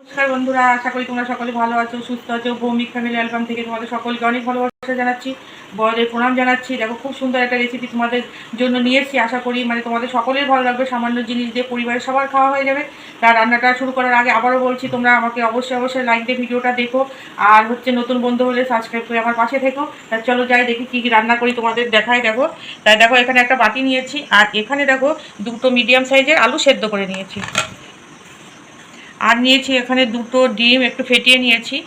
নমস্কার বন্ধুরা, আশা করি তোমরা সকলে ভালো আছো, সুস্থ আছো। ভৌমিক ফ্যামিলি অ্যালবাম থেকে তোমাদের সকলকে অনেক ভালোবাসা জানাচ্ছি, বড়দের প্রণাম জানাচ্ছি। দেখো, খুব সুন্দর একটা রেসিপি তোমাদের জন্য নিয়ে এসেছি। আশা করি তোমাদের সকলের ভালো লাগবে। সামান্য জিনিস দিয়ে পরিবারের সবার খাওয়া হয়ে যাবে। তার রান্নাটা শুরু করার আগে আবারও বলছি, তোমরা আমাকে অবশ্যই লাইক দিয়ে ভিডিওটা দেখো। আর নতুন বন্ধু হলে সাবস্ক্রাইব করে আমার পাশে থেকো। তা চলো যাই, দেখি কী কী রান্না করি তোমাদের দেখাই। দেখো, তাই দেখো, এখানে একটা বাটি নিয়েছি, আর এখানে দেখো দুটো মিডিয়াম সাইজের আলু সেদ্ধ করে নিয়েছি। আর নিয়েছি এখানে দুটো ডিম একটু ফেটিয়ে নিয়েছি।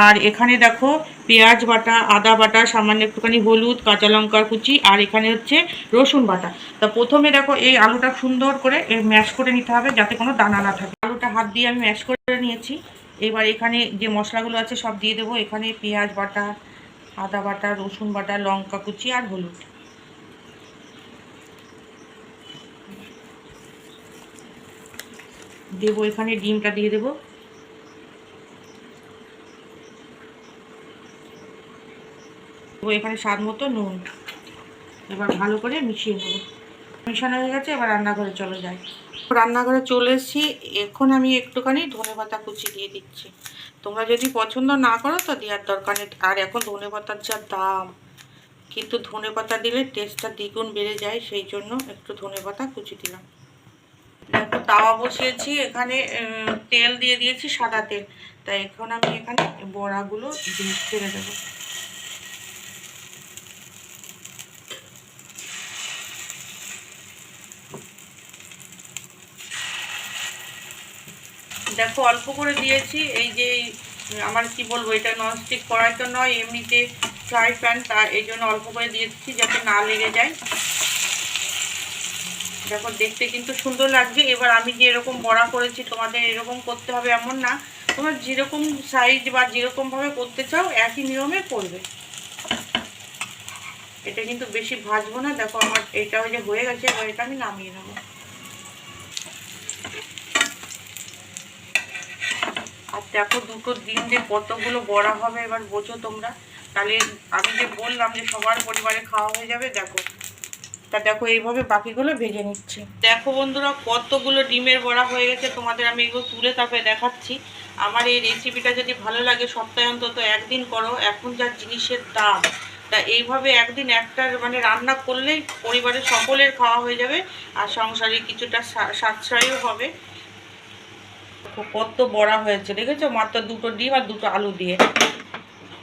আর এখানে দেখো পেঁয়াজ বাটা, আদা বাটা, সামান্য একটুখানি হলুদ, কাঁচা লঙ্কার কুচি, আর এখানে হচ্ছে রসুন বাটা। তা প্রথমে দেখো এই আলুটা সুন্দর করে ম্যাশ করে নিতে হবে, যাতে কোনো দানা না থাকে। আলুটা হাত দিয়ে আমি ম্যাশ করে নিয়েছি। এবার এখানে যে মশলাগুলো আছে সব দিয়ে দেবো। এখানে পেঁয়াজ বাটা, আদা বাটা, রসুন বাটা, লঙ্কা কুচি আর হলুদ দেবো। এখানে ডিমটা দিয়ে দেবো। এখানে স্বাদ মতো নুন। এবার ভালো করে মিশিয়ে নেব। মিশানো হয়ে গেছে, এবার রান্নাঘরে চলে যাই। রান্নাঘরে চলে এসেছি। এখন আমি একটুখানি ধনেপাতা কুচি দিয়ে দিচ্ছি। তোমরা যদি পছন্দ না করো তো দেওয়ার দরকার নেই। আর এখন ধনেপাতার যা দাম, কিন্তু ধনেপাতা দিলে টেস্টটা দ্বিগুণ বেড়ে যায়, সেই জন্য একটু ধনেপাতা কুচি দিলাম। দেখো, তাওয়া বসিয়েছি, এখানে তেল দিয়ে দিয়েছি, সাদা তেল। তাই এখন আমি এখানে বড়াগুলো ছেড়ে দেবো। দেখো, অল্প করে দিয়েছি। এই যে আমার কি বলবো, এটা ননস্টিক কড়াই তো নয়, এমনিতে ফ্রাই প্যান, তা এই জন্য অল্প করে দিয়েছি যাতে না লেগে যায়। দেখো, দেখতে কিন্তু সুন্দর লাগছে। এবার আমি যে এরকম বড়া করেছি, তোমাদের এরকম করতে হবে এমন না। তোমরা যেরকম সাইজ বা যেরকমভাবে করতে চাও একই নিয়মে করবে। এটা কিন্তু বেশি ভাজবো না। দেখো, আমার এটা যে হয়ে গেছে, এবার এটা আমি নামিয়ে নেবো। আর দেখো, দুটো ডিম দিয়ে কতগুলো বড়া হবে এবার বোঝো তোমরা। তাহলে আমি যে বললাম যে সবার পরিবারে খাওয়া হয়ে যাবে। দেখো, তা দেখো এইভাবে বাকিগুলো ভেজে নিচ্ছি। দেখো বন্ধুরা, কতগুলো ডিমের বড়া হয়ে গেছে। তোমাদের আমি এগুলো তুলে তারপরে দেখাচ্ছি। আমার এই রেসিপিটা যদি ভালো লাগে, সপ্তাহে অন্তত একদিন করো। এখন যা জিনিসের দাম, তা এইভাবে একদিন একটা রান্না করলেই পরিবারের সকলের খাওয়া হয়ে যাবে, আর সংসারে কিছুটা সাশ্রয়ও হবে। কত বড়া হয়েছে দেখেছো, মাত্র দুটো ডিম আর দুটো আলু দিয়ে,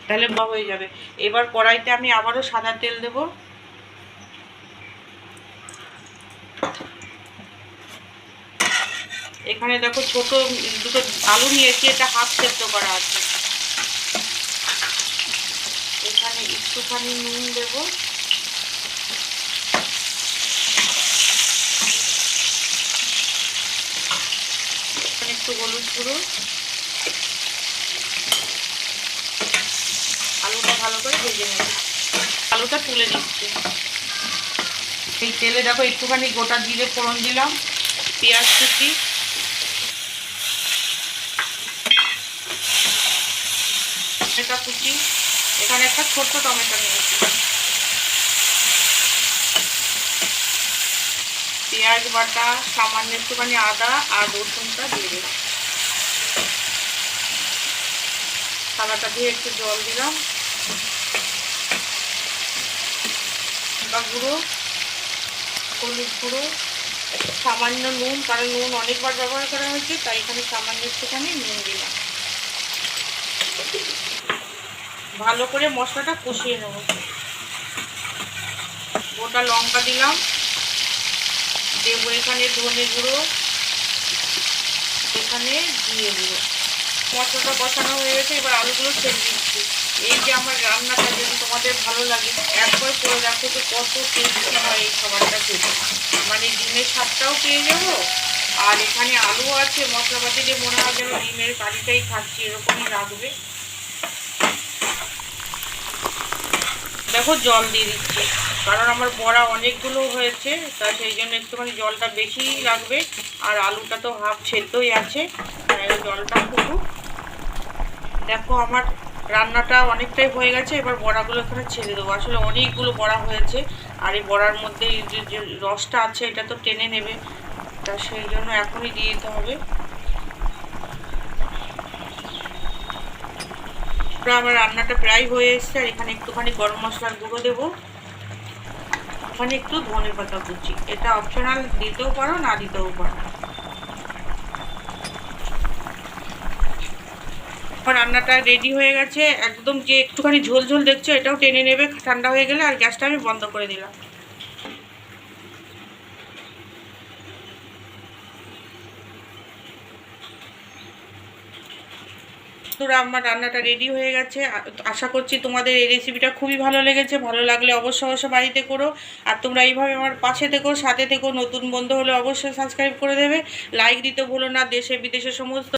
তাহলে হয়ে যাবে। এবার কড়াইতে আমি আবারও সাদা তেল দেব। এখানে দেখো ছোট দুটো আলু নিয়েছি, এটা হাফ সেদ্ধ করা আছে। এখানে একটুখানি নুন দেব, একটু হলুদ গুঁড়ো। আলুটা ভালো করে ভেজে নেব। আলুটা তুলে দিচ্ছি। এই তেলে দেখো একটুখানি গোটা জিরে ফোড়ন দিলাম, পেঁয়াজ কুচি, টমেটো কুচি। এখানে একটা ছোট্ট টমেটো নিয়েছি। পেঁয়াজ বাটা, সামান্য একটুখানি আদা আর রসুনটা দিয়ে দিলাম। থালাটা দিয়ে একটু জল দিলাম। লঙ্কা গুঁড়ো, হলুদ গুঁড়ো, সামান্য নুন, কারণ নুন অনেকবার ব্যবহার করা হয়েছে, তাই এখানে সামান্য একটুখানি নুন দিলাম। ভালো করে মশলাটা কষিয়ে নেব। গোটা লঙ্কা দিলাম, দেবো এখানে ধনে গুঁড়ো, এখানে জিরে গুঁড়ো। মশলাটা কষানো হয়ে গেছে, এবার আলুগুলো ছেড়ে দিচ্ছি। এই যে আমার রান্নাটা যদি তোমাদের ভালো লাগে, একবার করে দেখো তো কত টেস্টি হয় এই খাবারটা খেতে। ডিমের স্বাদটাও পেয়ে যাবো, আর এখানে আলু আছে, মশলাপাতি দিয়ে মনে হয় যেন ডিমের কারিটাই খাচ্ছি, এরকমই লাগবে। দেখো, জল দিয়ে দিচ্ছি, কারণ আমার বড়া অনেকগুলো হয়েছে, তা সেই জন্য একটুখানি জলটা বেশি লাগবে। আর আলুটা তো হাফ সেদ্ধই আছে, জলটা ফুটুক। দেখো, আমার রান্নাটা অনেকটাই হয়ে গেছে। এবার বড়াগুলো এখানে ছেড়ে দেবো। আসলে অনেকগুলো বড়া হয়েছে, আর এই বড়ার মধ্যে যে রসটা আছে এটা তো টেনে নেবে, তা সেই জন্য এখনই দিয়ে দিতে হবে। আমার রান্নাটা প্রায় হয়ে এসছে। আর এখানে একটুখানি গরম মশলার গুঁড়ো দেবো, এখানে একটু ধনে পাতা কুচি, এটা অপশনাল, দিতেও পারো না দিতেও পারো। রান্নাটা রেডি হয়ে গেছে একদম। যে একটুখানি ঝোল ঝোল দেখছো এটাও টেনে নেবে ঠান্ডা হয়ে গেলে। আর গ্যাসটা আমি বন্ধ করে দিলাম। তোরা আমার রান্নাটা রেডি হয়ে গেছে। আশা করছি তোমাদের এই রেসিপিটা খুবই ভালো লেগেছে। ভালো লাগলে অবশ্যই অবশ্যই বাড়িতে করো। আর তোমরা এইভাবে আমার পাশে থেকো, সাথে থেকো। নতুন বন্ধু হলে অবশ্যই সাবস্ক্রাইব করে দেবে, লাইক দিতে ভুলো না। দেশে বিদেশে সমস্ত